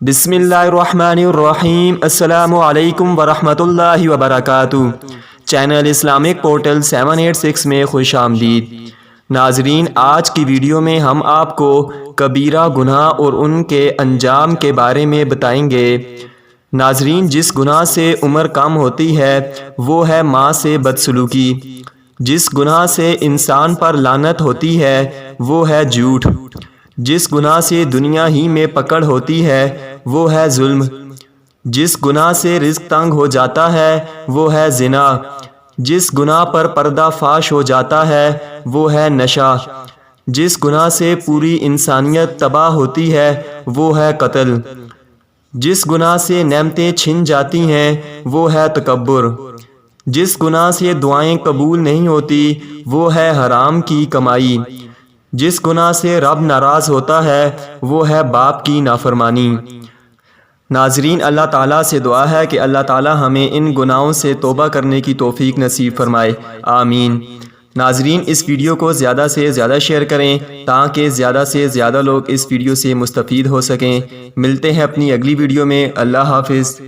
بسم اللہ الرحمن الرحیم۔ السلام علیکم ورحمۃ اللہ وبرکاتہ۔ چینل اسلامک پورٹل 786 میں خوش آمدید۔ ناظرین، آج کی ویڈیو میں ہم آپ کو کبیرہ گناہ اور ان کے انجام کے بارے میں بتائیں گے۔ ناظرین، جس گناہ سے عمر کم ہوتی ہے وہ ہے ماں سے بدسلوکی۔ جس گناہ سے انسان پر لعنت ہوتی ہے وہ ہے جھوٹ۔ جس گناہ سے دنیا ہی میں پکڑ ہوتی ہے وہ ہے ظلم۔ جس گناہ سے رزق تنگ ہو جاتا ہے وہ ہے زنا۔ جس گناہ پر پردہ فاش ہو جاتا ہے وہ ہے نشہ۔ جس گناہ سے پوری انسانیت تباہ ہوتی ہے وہ ہے قتل۔ جس گناہ سے نعمتیں چھن جاتی ہیں وہ ہے تکبر۔ جس گناہ سے دعائیں قبول نہیں ہوتی وہ ہے حرام کی کمائی۔ جس گناہ سے رب ناراض ہوتا ہے وہ ہے باپ کی نافرمانی۔ ناظرین، اللہ تعالیٰ سے دعا ہے کہ اللہ تعالیٰ ہمیں ان گناہوں سے توبہ کرنے کی توفیق نصیب فرمائے، آمین۔ ناظرین، اس ویڈیو کو زیادہ سے زیادہ شیئر کریں تاکہ زیادہ سے زیادہ لوگ اس ویڈیو سے مستفید ہو سکیں۔ ملتے ہیں اپنی اگلی ویڈیو میں۔ اللہ حافظ۔